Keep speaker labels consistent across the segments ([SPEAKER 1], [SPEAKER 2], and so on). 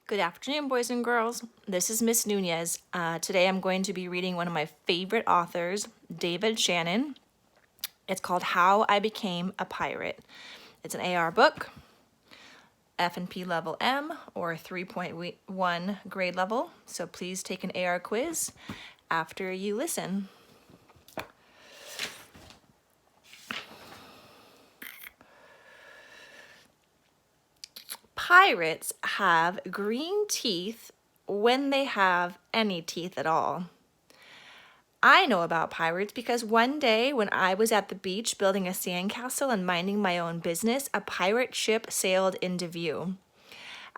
[SPEAKER 1] Good afternoon, boys and girls. This is Miss Nunez. Today I'm going to be reading one of my favorite authors, David Shannon. It's called How I Became a Pirate. It's an AR book, F&P level M or 3.1 grade level. So please take an AR quiz after you listen. Pirates have green teeth when they have any teeth at all. I know about pirates because one day when I was at the beach building a sandcastle and minding my own business, a pirate ship sailed into view.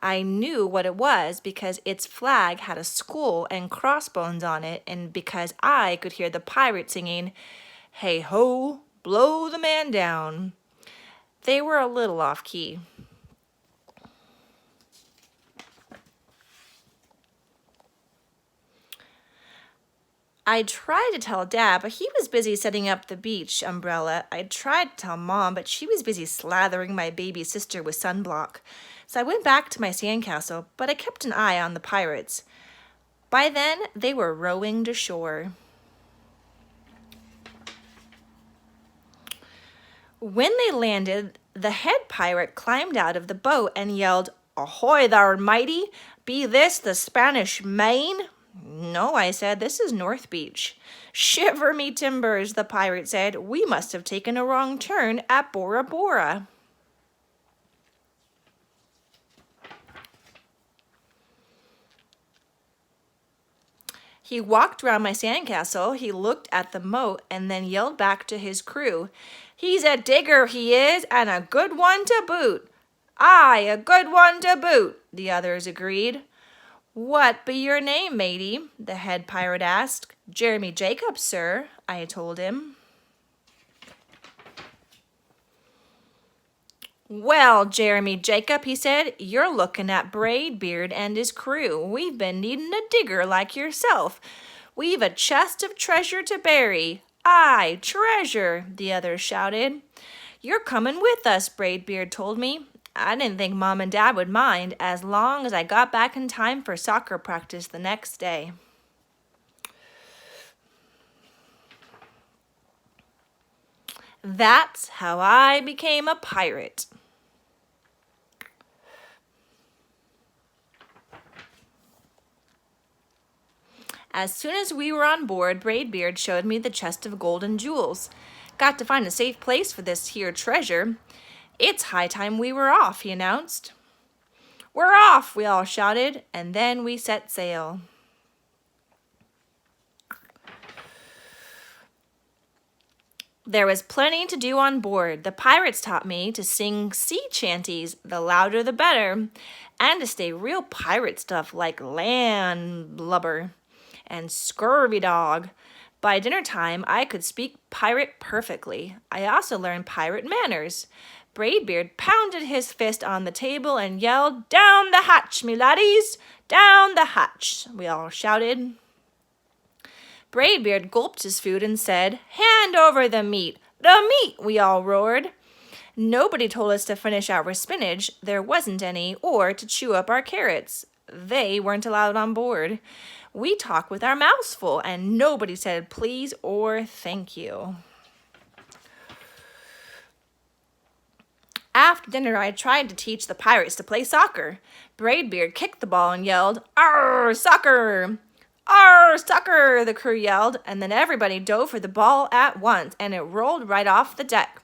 [SPEAKER 1] I knew what it was because its flag had a skull and crossbones on it, and because I could hear the pirate singing, "Hey ho, blow the man down." They were a little off key. I tried to tell Dad, but he was busy setting up the beach umbrella. I tried to tell Mom, but she was busy slathering my baby sister with sunblock. So I went back to my sandcastle, but I kept an eye on the pirates. By then, they were rowing to shore. When they landed, the head pirate climbed out of the boat and yelled, "Ahoy thar, matey! Be this the Spanish Main?" "No," I said, "this is North Beach." "Shiver me timbers," the pirate said. "We must have taken a wrong turn at Bora Bora." He walked round my sandcastle, he looked at the moat, and then yelled back to his crew, "He's a digger, he is, and a good one to boot." "Aye, a good one to boot," the others agreed. "What be your name, matey?" the head pirate asked. "Jeremy Jacobs, sir," I told him. "Well, Jeremy Jacob," he said, "you're looking at Braidbeard and his crew. We've been needing a digger like yourself. We've a chest of treasure to bury." "Aye, treasure," the others shouted. "You're coming with us," Braidbeard told me. I didn't think Mom and Dad would mind as long as I got back in time for soccer practice the next day. That's how I became a pirate. As soon as we were on board, Braidbeard showed me the chest of gold and jewels. "Got to find a safe place for this here treasure. It's high time we were off," he announced. "We're off," we all shouted, and then we set sail. There was plenty to do on board. The pirates taught me to sing sea chanties, the louder the better, and to say real pirate stuff like landlubber and scurvy dog. By dinner time, I could speak pirate perfectly. I also learned pirate manners. Braidbeard pounded his fist on the table and yelled, "Down the hatch, me laddies! Down the hatch!" we all shouted. Braidbeard gulped his food and said, "Hand over the meat! The meat!" we all roared. Nobody told us to finish our spinach, there wasn't any, or to chew up our carrots. They weren't allowed on board. We talked with our mouths full, and nobody said please or thank you. After dinner, I tried to teach the pirates to play soccer. Braidbeard kicked the ball and yelled, "Arr, soccer! Arr, soccer!" the crew yelled, and then everybody dove for the ball at once, and it rolled right off the deck.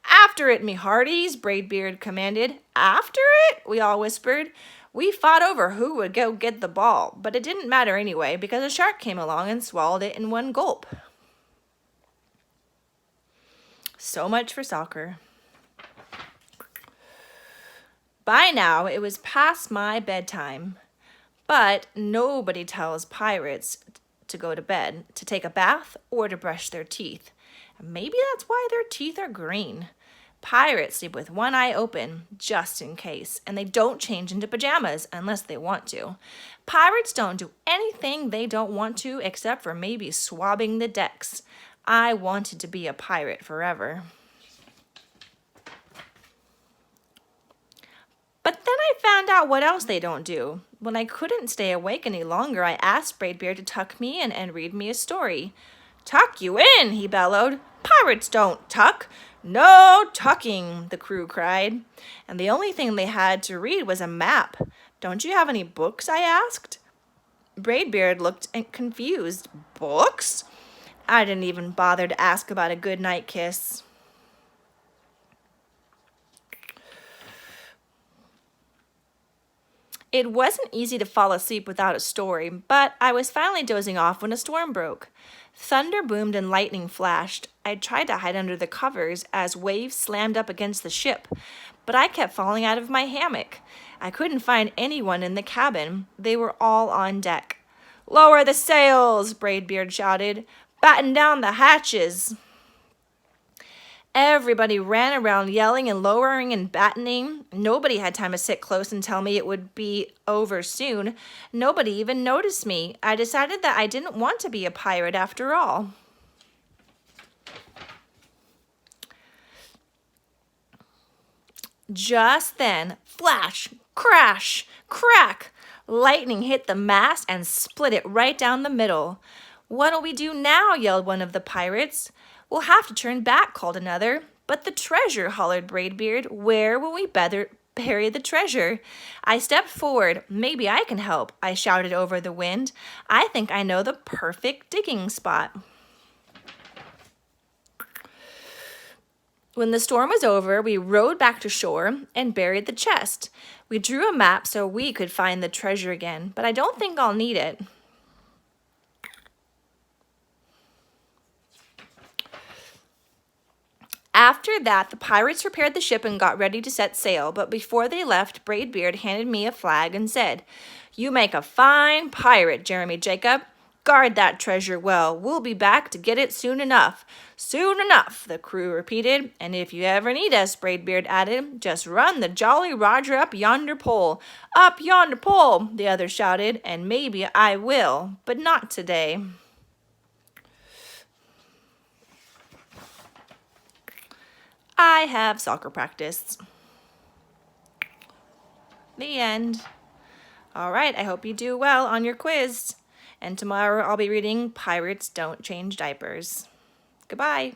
[SPEAKER 1] "After it, me hearties," Braidbeard commanded. "After it?" we all whispered. We fought over who would go get the ball, but it didn't matter anyway because a shark came along and swallowed it in one gulp. So much for soccer. By now, it was past my bedtime, but nobody tells pirates to go to bed, to take a bath, or to brush their teeth. Maybe that's why their teeth are green. Pirates sleep with one eye open, just in case, and they don't change into pajamas unless they want to. Pirates don't do anything they don't want to except for maybe swabbing the decks. I wanted to be a pirate forever. But then I found out what else they don't do. When I couldn't stay awake any longer, I asked Braidbeard to tuck me in and read me a story. Tuck you in, he bellowed. Pirates don't tuck. No tucking, the crew cried. And the only thing they had to read was a map. Don't you have any books? I asked. Braidbeard looked confused. Books? I didn't even bother to ask about a goodnight kiss. It wasn't easy to fall asleep without a story, but I was finally dozing off when a storm broke. Thunder boomed and lightning flashed. I tried to hide under the covers as waves slammed up against the ship, but I kept falling out of my hammock. I couldn't find anyone in the cabin. They were all on deck. Lower the sails, Braidbeard shouted. Batten down the hatches. Everybody ran around yelling and lowering and battening. Nobody had time to sit close and tell me it would be over soon. Nobody even noticed me. I decided that I didn't want to be a pirate after all. Just then, flash, crash, crack, lightning hit the mast and split it right down the middle. What'll we do now? Yelled one of the pirates. We'll have to turn back, called another. But the treasure, hollered Braidbeard. Where will we bury the treasure? I stepped forward. Maybe I can help, I shouted over the wind. I think I know the perfect digging spot. When the storm was over, we rowed back to shore and buried the chest. We drew a map so we could find the treasure again, but I don't think I'll need it. After that, the pirates repaired the ship and got ready to set sail, but before they left, Braidbeard handed me a flag and said, You make a fine pirate, Jeremy Jacob. Guard that treasure well. We'll be back to get it soon enough. Soon enough, the crew repeated. And if you ever need us, Braidbeard added, just run the Jolly Roger up yonder pole. Up yonder pole, the others shouted, and maybe I will, but not today. I have soccer practice. The end. All right, I hope you do well on your quiz. And tomorrow I'll be reading Pirates Don't Change Diapers. Goodbye.